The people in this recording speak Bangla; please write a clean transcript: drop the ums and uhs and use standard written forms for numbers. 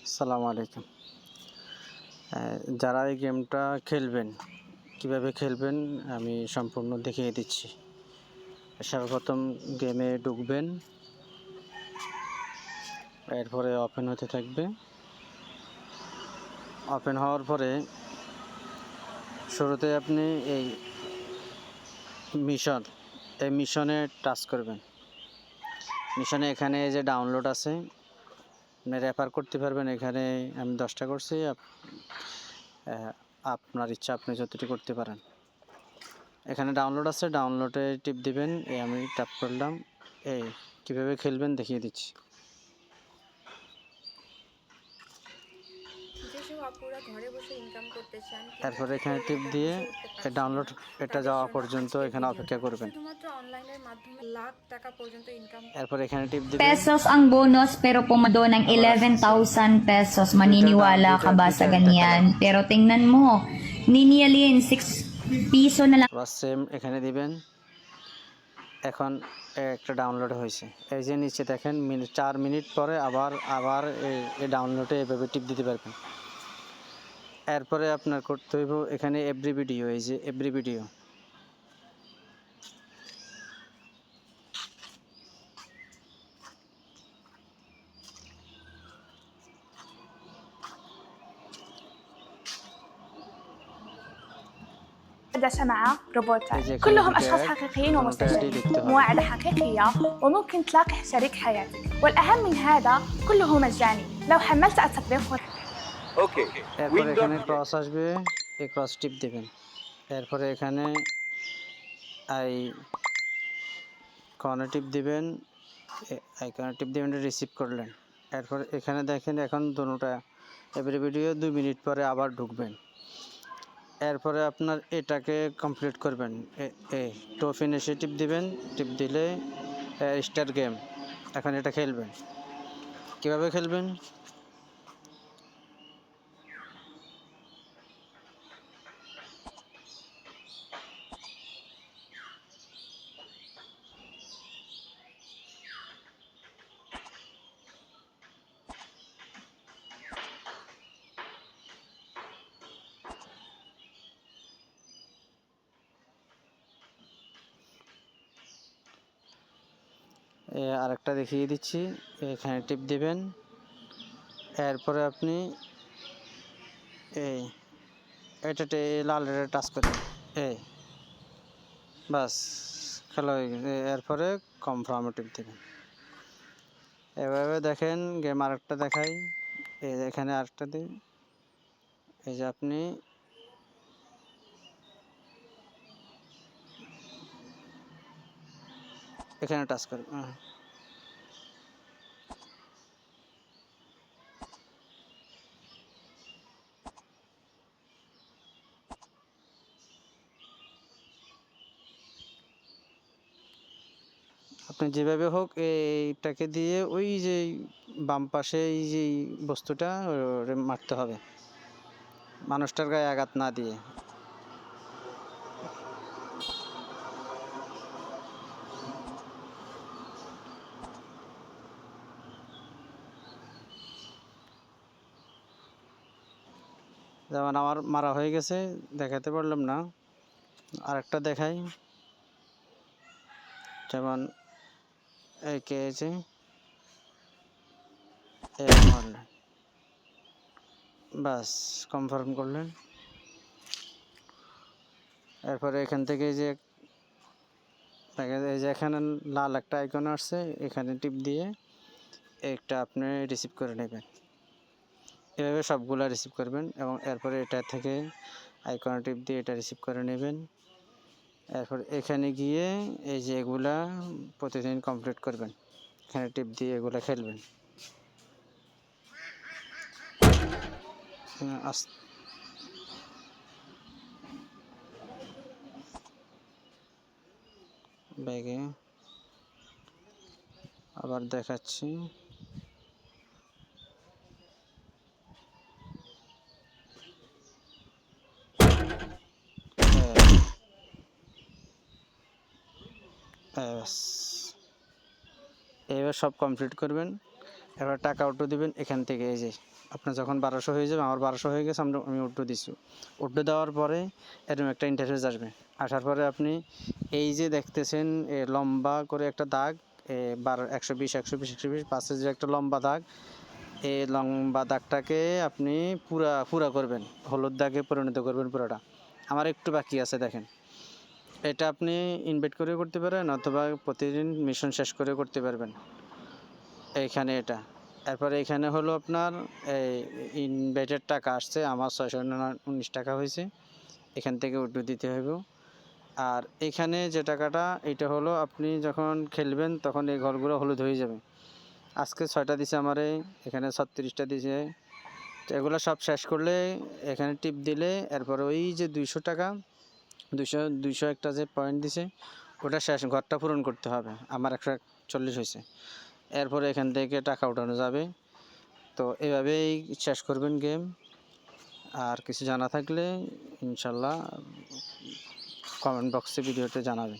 আসসালামু আলাইকুম। যারা এই গেমটা খেলবেন, কিভাবে খেলবেন আমি সম্পূর্ণ দেখিয়ে দিচ্ছি। সর্বপ্রথম গেমে ঢুকবেন, এরপরে ওপেন হতে থাকবে। ওপেন হওয়ার পরে শুরুতে আপনি এই মিশনে টাচ করবেন। মিশনে এখানে যে ডাউনলোড আছে, আপনি রেফার করতে পারবেন। এখানে আমি 10টা করছি, আপনার ইচ্ছা আপনি যতটুকু করতে পারেন। এখানে ডাউনলোড আছে, ডাউনলোডে টিপ দিবেন। আমি ট্যাপ করলাম। কিভাবে খেলবেন দেখিয়ে দিচ্ছি। যেসব আপুরা ঘরে বসে ইনকাম করতে চান কিন্তু তারপরে কি এখানে করবেন টিপ তা দিয়ে বুঝে উঠতে পারছেন না, ডাউনলোড এটা তাদের যাওয়া জন্য পর্যন্ত আজকের এখানে অপেক্ষা ভিডিওটা। করবেন। শুধুমাত্র অনলাইনের মাধ্যমে লাখ টাকা পর্যন্ত ইনকাম। এরপর এখানে টিপ দিবেন। Pesos ang bonus pero pumado ng আবার আসতেছে 11,000 pesos. Maniniwala ka ba sa দুইটা ganyan? দেখালাম। Pero tingnan mo, Ninialin 6 piso na lang. আবার সেম এখানে দিবেন। এখন একটা ডাউনলোড হয়েছে, এই যে নিচে দেখেন 4 মিনিট পরে আবার এই ডাউনলোডে এভাবে টিপ দিতে পারবেন। এরপরে আপনার করতে হইব এখানে এভরি ভিডিও, এই যে এভরি ভিডিও, دردشة مع روبوتات এই যে এখানে كلهم দুটো أشخاص অ্যাড, حقيقيين কোনোটা অ্যাডই ومستجدين লিখতে হবে। مواعيد حقيقية وممكن تلاقي شريك حياتك والأهم من هذا كله مجاني لو حملت التطبيق এরপরে এখানে ক্রস আসবে, এই ক্রস টিপ দেবেন। এরপরে এখানে আই কর্নার টিপ দিবেন, আইকনে টিপ দিবেন, রিসিভ করলেন। এরপর এখানে দেখেন এখন দুটোটা এভরি ভিডিও 2 মিনিট পরে আবার ঢুকবেন। এরপরে আপনার এটাকে কমপ্লিট করবেন। তো ফিনিশে টিপ দিবেন, টিপ দিলে স্টার্ট গেম। এখন এটা খেলবেন। কিভাবে খেলবেন? আরেকটা দেখিয়ে দিচ্ছি। এখানে টিপ দিবেন। এরপরে আপনি এটাতে লাল রেটে টাচ করেন। বাস, খেলা হয়ে গেছে। এরপরে কনফার্মে টিপ দেবেন। এভাবে দেখেন। গেম আরেকটা দেখাই। এখানে আরেকটা দিই। এই যে আপনি এখানে টাচ করেন। আপনি যেভাবে হোক এইটাকে দিয়ে ওই যে বাম পাশে এই যে বস্তুটা মারতে হবে, মানুষটার গায়ে আঘাত না দিয়ে। যেমন আমার মারা হয়ে গেছে, দেখাতে পারলাম না। আরেকটা দেখাই। যেমন এই কে আছে, মারলেন, বাস কনফার্ম করলেন। এরপরে এখান থেকে যে এই যে এখানে লাল একটা আইকন আসছে, এখানে টিপ দিয়ে একটা আপনি রিসিভ করে নেবেন। এভাবে সবগুলা রিসিভ করবেন এবং এরপরে এটা থেকে আইকনে টিপ দিয়ে এটা রিসিভ করে নেবেন। এরপর এখানে গিয়ে এই যে এগুলা প্রতিদিন কমপ্লিট করবেন। এখানে টিপ দিয়ে এগুলা খেলবেন। ব্যাগে আবার দেখাচ্ছি। এবার সব কমপ্লিট করবেন। এবার টাকা উঠো দিবেন এখান থেকে। এই যে আপনার যখন 1200 হয়ে যাবে, আমার 1200 হয়ে গেছে, আমি উঠো দিচ্ছি। উঠো দেওয়ার পরে এরকম একটা ইন্টারফেস আসবে। আসার পরে আপনি এই যে দেখতেছেন লম্বা করে একটা দাগ, 120 120 120 পাশে যে একটা লম্বা দাগ, এই লম্বা দাগটাকে আপনি পুরা করবেন, হলুদ দাগে পরিণত করবেন পুরোটা। আমার একটু বাকি আছে দেখেন। এটা আপনি ইনভাইট করে করতে পারেন অথবা প্রতিদিন মিশন শেষ করে করতে পারবেন। এইখানে এটা, এরপরে এখানে হলো আপনার এই ইনভাইটের টাকা আসছে আমার 619 টাকা হয়েছে, এখান থেকে উঠে দিতে হবে। আর এখানে যে টাকাটা, এটা হলো আপনি যখন খেলবেন তখন এই ঘরগুলো হলুদ হয়ে যাবে। আজকে 6টা দিছে আমারে, এখানে 36টা দিছে। তো এগুলো সব শেষ করলে এখানে টিপ দিলে এরপরে ওই যে 200 টাকা, 200 একটা যে পয়েন্ট দিছে ওটা শেষ, ঘরটা পূরণ করতে হবে। আমার 140 হয়েছে। এরপরে এখান থেকে টাকা উঠানো যাবে। তো এভাবেই শেষ করবেন গেম। আর কিছু জানা থাকলে ইনশাল্লাহ কমেন্ট বক্সে ভিডিওতে জানাবেন।